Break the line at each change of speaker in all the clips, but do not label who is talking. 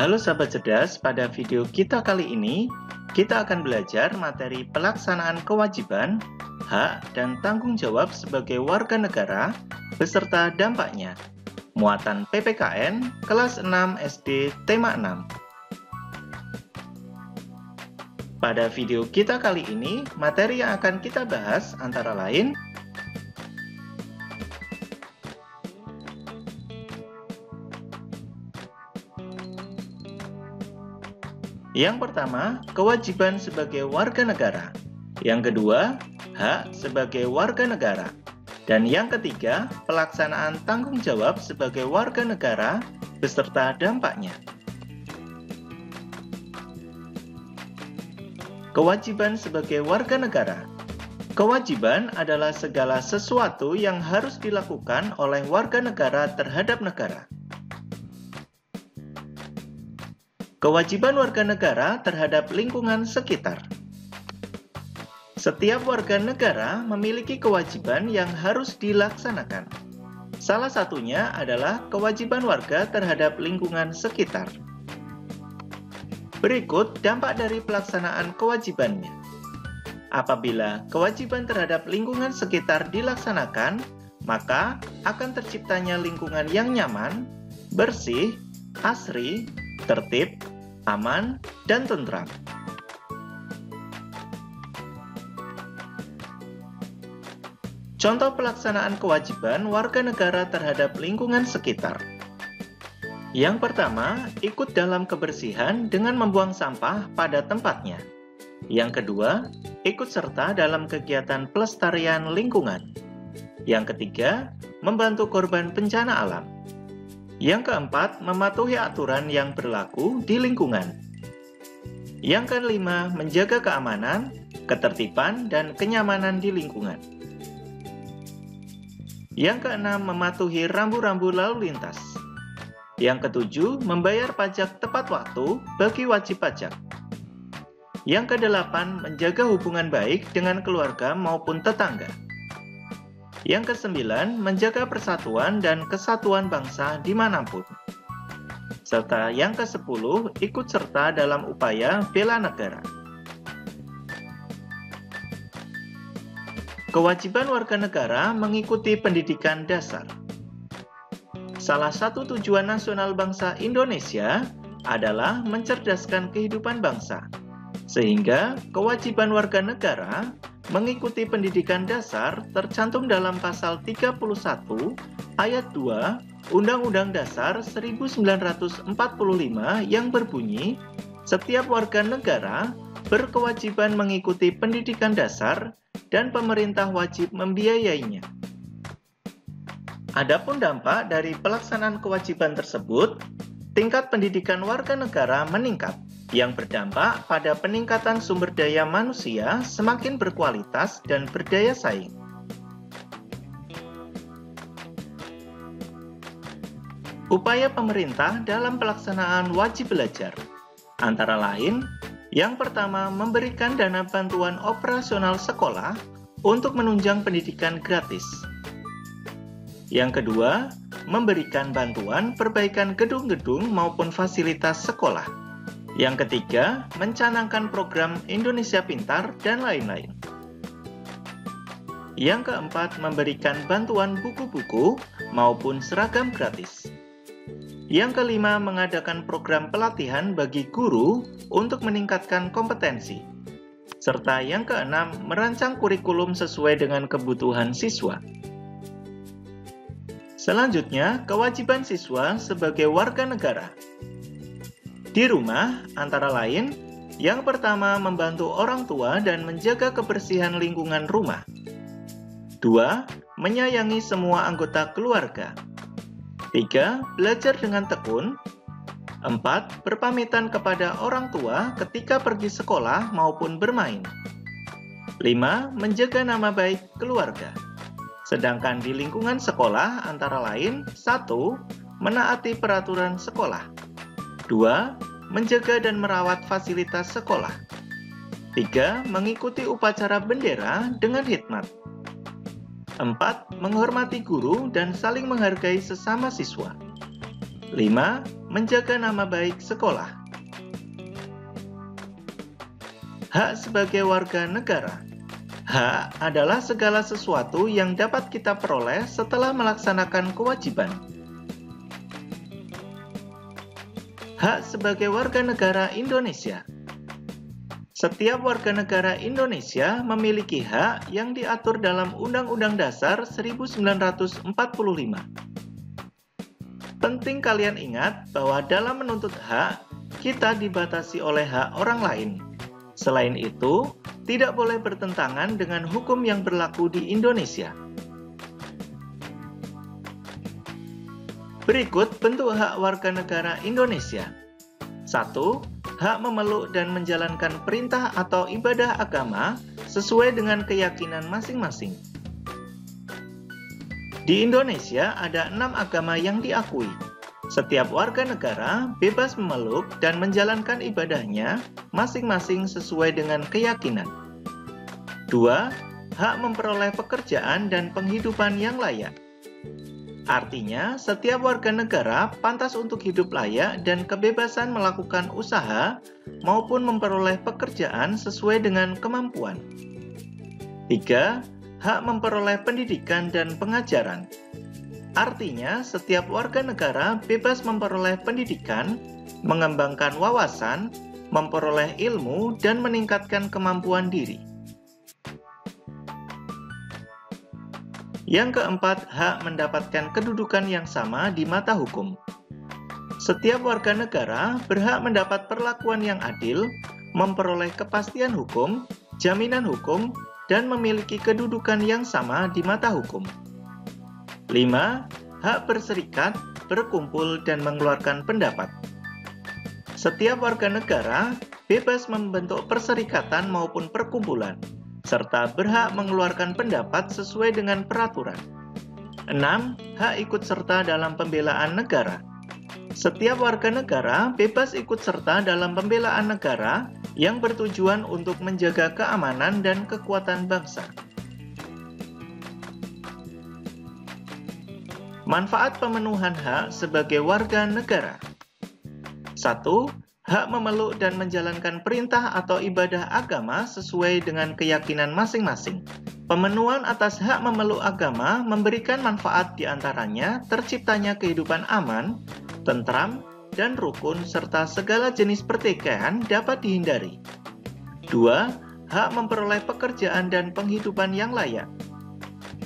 Halo sahabat cerdas, pada video kita kali ini kita akan belajar materi pelaksanaan kewajiban, hak, dan tanggung jawab sebagai warga negara beserta dampaknya. Muatan PPKN kelas 6 SD tema 6. Pada video kita kali ini, materi yang akan kita bahas antara lain yang pertama, kewajiban sebagai warga negara. Yang kedua, hak sebagai warga negara. Dan yang ketiga, pelaksanaan tanggung jawab sebagai warga negara beserta dampaknya. Kewajiban sebagai warga negara. Kewajiban adalah segala sesuatu yang harus dilakukan oleh warga negara terhadap negara. Kewajiban warga negara terhadap lingkungan sekitar. Setiap warga negara memiliki kewajiban yang harus dilaksanakan. Salah satunya adalah kewajiban warga terhadap lingkungan sekitar. Berikut dampak dari pelaksanaan kewajibannya. Apabila kewajiban terhadap lingkungan sekitar dilaksanakan, maka akan terciptanya lingkungan yang nyaman, bersih, asri, tertib, aman, dan tentram. Contoh pelaksanaan kewajiban warga negara terhadap lingkungan sekitar. Yang pertama, ikut dalam kebersihan dengan membuang sampah pada tempatnya. Yang kedua, ikut serta dalam kegiatan pelestarian lingkungan. Yang ketiga, membantu korban bencana alam. Yang keempat, mematuhi aturan yang berlaku di lingkungan. Yang kelima, menjaga keamanan, ketertiban, dan kenyamanan di lingkungan. Yang keenam, mematuhi rambu-rambu lalu lintas. Yang ketujuh, membayar pajak tepat waktu bagi wajib pajak. Yang kedelapan, menjaga hubungan baik dengan keluarga maupun tetangga. Yang kesembilan, menjaga persatuan dan kesatuan bangsa dimanapun. Serta yang kesepuluh, ikut serta dalam upaya bela negara. Kewajiban warga negara mengikuti pendidikan dasar. Salah satu tujuan nasional bangsa Indonesia adalah mencerdaskan kehidupan bangsa. Sehingga kewajiban warga negara mengikuti pendidikan dasar tercantum dalam pasal 31 ayat 2 Undang-Undang Dasar 1945 yang berbunyi, setiap warga negara berkewajiban mengikuti pendidikan dasar dan pemerintah wajib membiayainya. Adapun dampak dari pelaksanaan kewajiban tersebut, tingkat pendidikan warga negara meningkat, yang berdampak pada peningkatan sumber daya manusia semakin berkualitas dan berdaya saing. Upaya pemerintah dalam pelaksanaan wajib belajar, antara lain, yang pertama memberikan dana bantuan operasional sekolah untuk menunjang pendidikan gratis. Yang kedua, memberikan bantuan perbaikan gedung-gedung maupun fasilitas sekolah. Yang ketiga, mencanangkan program Indonesia Pintar dan lain-lain. Yang keempat, memberikan bantuan buku-buku maupun seragam gratis. Yang kelima, mengadakan program pelatihan bagi guru untuk meningkatkan kompetensi. Serta yang keenam, merancang kurikulum sesuai dengan kebutuhan siswa. Selanjutnya, kewajiban siswa sebagai warga negara. Di rumah, antara lain, yang pertama membantu orang tua dan menjaga kebersihan lingkungan rumah. 2. Menyayangi semua anggota keluarga. 3. Belajar dengan tekun. 4. Berpamitan kepada orang tua ketika pergi sekolah maupun bermain. 5. Menjaga nama baik keluarga. Sedangkan di lingkungan sekolah antara lain 1. Menaati peraturan sekolah. 2. Menjaga dan merawat fasilitas sekolah. 3. Mengikuti upacara bendera dengan hikmat. 4. Menghormati guru dan saling menghargai sesama siswa. 5. Menjaga nama baik sekolah. Hak sebagai warga negara. Hak adalah segala sesuatu yang dapat kita peroleh setelah melaksanakan kewajiban. Hak sebagai warga negara Indonesia. Setiap warga negara Indonesia memiliki hak yang diatur dalam Undang-Undang Dasar 1945. Penting kalian ingat bahwa dalam menuntut hak, kita dibatasi oleh hak orang lain. Selain itu, tidak boleh bertentangan dengan hukum yang berlaku di Indonesia. Berikut bentuk hak warga negara Indonesia. 1. Hak memeluk dan menjalankan perintah atau ibadah agama sesuai dengan keyakinan masing-masing. Di Indonesia ada 6 agama yang diakui. Setiap warga negara bebas memeluk dan menjalankan ibadahnya masing-masing sesuai dengan keyakinan. 2. Hak memperoleh pekerjaan dan penghidupan yang layak. Artinya, setiap warga negara pantas untuk hidup layak dan kebebasan melakukan usaha maupun memperoleh pekerjaan sesuai dengan kemampuan. 3. Hak memperoleh pendidikan dan pengajaran. Artinya, setiap warga negara bebas memperoleh pendidikan, mengembangkan wawasan, memperoleh ilmu, dan meningkatkan kemampuan diri. Yang keempat, hak mendapatkan kedudukan yang sama di mata hukum. Setiap warga negara berhak mendapat perlakuan yang adil, memperoleh kepastian hukum, jaminan hukum, dan memiliki kedudukan yang sama di mata hukum. 5. Hak berserikat, berkumpul, dan mengeluarkan pendapat. Setiap warga negara bebas membentuk perserikatan maupun perkumpulan, serta berhak mengeluarkan pendapat sesuai dengan peraturan. 6. Hak ikut serta dalam pembelaan negara. Setiap warga negara bebas ikut serta dalam pembelaan negara yang bertujuan untuk menjaga keamanan dan kekuatan bangsa. Manfaat pemenuhan hak sebagai warga negara. 1. Hak memeluk dan menjalankan perintah atau ibadah agama sesuai dengan keyakinan masing-masing. Pemenuhan atas hak memeluk agama memberikan manfaat diantaranya terciptanya kehidupan aman, tentram, dan rukun serta segala jenis pertikaian dapat dihindari. 2. Hak memperoleh pekerjaan dan penghidupan yang layak.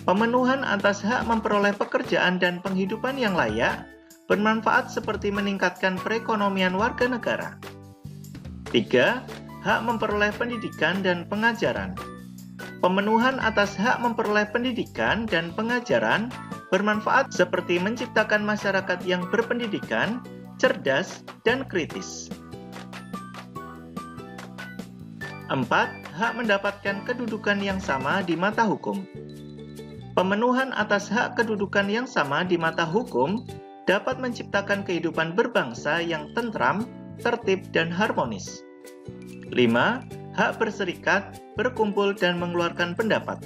Pemenuhan atas hak memperoleh pekerjaan dan penghidupan yang layak bermanfaat seperti meningkatkan perekonomian warga negara. 3. Hak memperoleh pendidikan dan pengajaran. Pemenuhan atas hak memperoleh pendidikan dan pengajaran bermanfaat seperti menciptakan masyarakat yang berpendidikan, cerdas, dan kritis. 4. Hak mendapatkan kedudukan yang sama di mata hukum. Pemenuhan atas hak kedudukan yang sama di mata hukum dapat menciptakan kehidupan berbangsa yang tentram, tertib, dan harmonis. 5. Hak berserikat, berkumpul, dan mengeluarkan pendapat.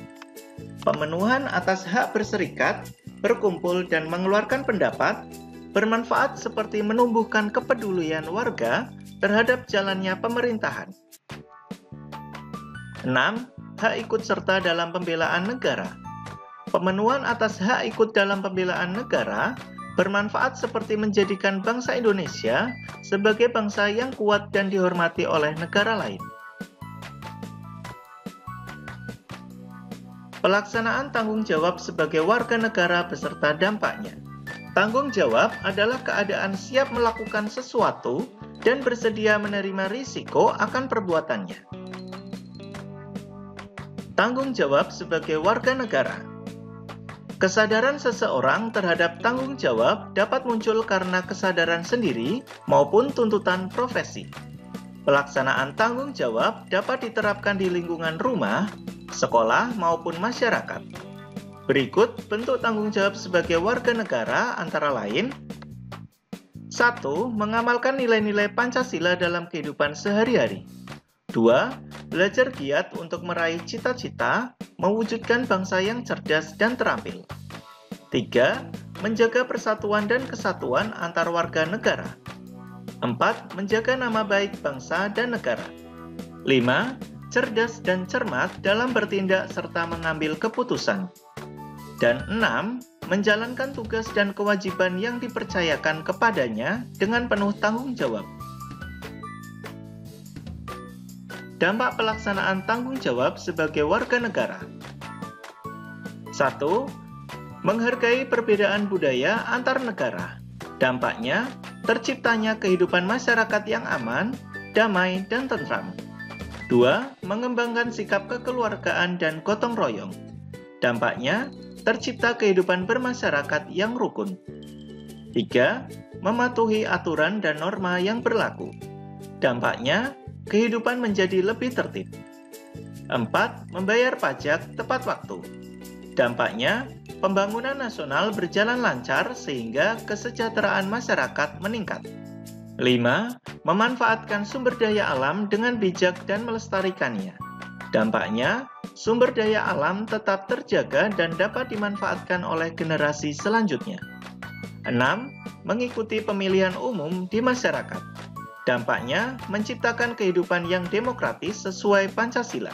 Pemenuhan atas hak berserikat, berkumpul, dan mengeluarkan pendapat bermanfaat seperti menumbuhkan kepedulian warga terhadap jalannya pemerintahan. 6. Hak ikut serta dalam pembelaan negara. Pemenuhan atas hak ikut dalam pembelaan negara bermanfaat seperti menjadikan bangsa Indonesia sebagai bangsa yang kuat dan dihormati oleh negara lain. Pelaksanaan tanggung jawab sebagai warga negara beserta dampaknya. Tanggung jawab adalah keadaan siap melakukan sesuatu dan bersedia menerima risiko akan perbuatannya. Tanggung jawab sebagai warga negara. Kesadaran seseorang terhadap tanggung jawab dapat muncul karena kesadaran sendiri maupun tuntutan profesi. Pelaksanaan tanggung jawab dapat diterapkan di lingkungan rumah, sekolah, maupun masyarakat. Berikut bentuk tanggung jawab sebagai warga negara antara lain: 1. Mengamalkan nilai-nilai Pancasila dalam kehidupan sehari-hari. 2. Belajar giat untuk meraih cita-cita, mewujudkan bangsa yang cerdas dan terampil. 3. menjaga persatuan dan kesatuan antar warga negara. 4. Menjaga nama baik bangsa dan negara. 5. Cerdas dan cermat dalam bertindak serta mengambil keputusan. Dan 6. Menjalankan tugas dan kewajiban yang dipercayakan kepadanya dengan penuh tanggung jawab. Dampak pelaksanaan tanggung jawab sebagai warga negara. 1. Menghargai perbedaan budaya antar negara. Dampaknya, terciptanya kehidupan masyarakat yang aman, damai, dan tentram. 2. Mengembangkan sikap kekeluargaan dan gotong royong. Dampaknya, tercipta kehidupan bermasyarakat yang rukun. 3. Mematuhi aturan dan norma yang berlaku. Dampaknya, kehidupan menjadi lebih tertib. 4. Membayar pajak tepat waktu. Dampaknya, pembangunan nasional berjalan lancar sehingga kesejahteraan masyarakat meningkat. 5. Memanfaatkan sumber daya alam dengan bijak dan melestarikannya. Dampaknya, sumber daya alam tetap terjaga dan dapat dimanfaatkan oleh generasi selanjutnya. 6. Mengikuti pemilihan umum di masyarakat. Dampaknya, menciptakan kehidupan yang demokratis sesuai Pancasila.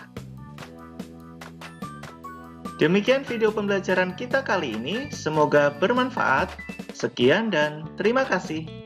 Demikian video pembelajaran kita kali ini, semoga bermanfaat. Sekian dan terima kasih.